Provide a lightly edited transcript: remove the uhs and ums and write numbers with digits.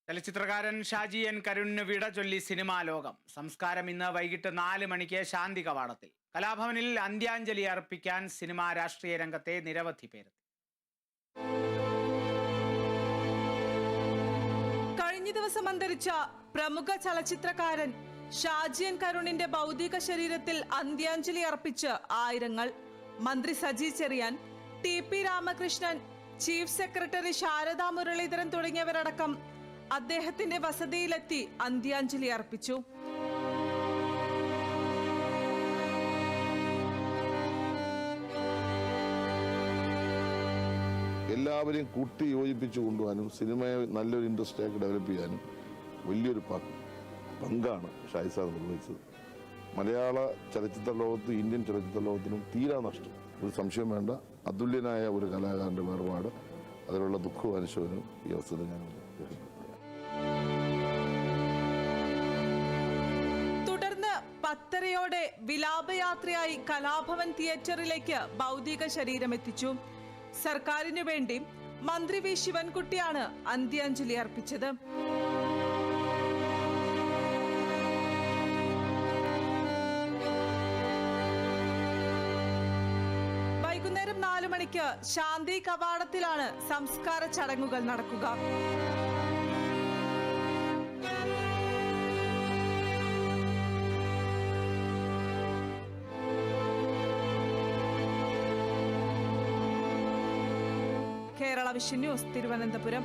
ചലച്ചിത്രകാരൻ Shaji N കരുണിന് വിട ചൊല്ലി cinema ലോകം. സംസ്കാരം ഇന്ന് വൈകിട്ട് 4 മണിക്ക് ശാന്തി കവാടത്തിൽ. കലാഭവനിൽ അന്ത്യാഞ്ജലി അർപ്പിക്കാൻ സിനിമാ രാഷ്ട്രീയ രംഗത്തെ നിരവധി പേരെത്തി. കഴിഞ്ഞ ദിവസം അന്തരിച്ച പ്രമുഖ ചലച്ചിത്രകാരൻ ഷാജി എൻ കരുണിന്റെ ഭൗതിക ശരീരത്തിൽ അന്ത്യാഞ്ജലി അർപ്പിച്ച് ആയിരങ്ങൾ. മന്ത്രി Saji Cheriyan, TP Ramakrishnan, chief secretary Sharada Muraleedharan തുടങ്ങിയവരടക്കം അദ്ദേഹത്തിന്റെ വസതിയിലെത്തി അന്ത്യാഞ്ജലി അർപ്പിച്ചു. എല്ലാവരെയും കൂട്ടി യോജിപ്പിച്ചു കൊണ്ടുപോകാനും സിനിമയെ നല്ലൊരു ഇൻഡസ്ട്രിയാക്കി ഡെവലപ്പ് ചെയ്യാനും വലിയൊരു പങ്കാണ് ഷാജി സാർ നിർവഹിച്ചത്. മലയാള ചലച്ചിത്ര ലോകത്ത്, ഇന്ത്യൻ ചലച്ചിത്ര ലോകത്തിനും തീരാ നഷ്ടം. ഒരു സംശയം വേണ്ട. അതുല്യനായ ഒരു കലാകാരന്റെ വേർപാട്, അതിലുള്ള ദുഃഖവും അനുശോചനവും ഈ അവസരത്തിൽ ഞാൻ തുടർന്ന് 10:30 വിലാപയാത്രയായി കലാഭവൻ തിയേറ്ററിലേക്ക് ഭൗതിക ശരീരം എത്തിച്ചു. സർക്കാരിനു വേണ്ടി മന്ത്രി വി ശിവൻകുട്ടിയാണ് അന്ത്യാഞ്ജലി അർപ്പിച്ചത്. വൈകുന്നേരം 4 മണിക്ക് ശാന്തി കവാടത്തിലാണ് സംസ്കാര ചടങ്ങുകൾ നടക്കുക. Kerala vision news, Thiruvananthapuram.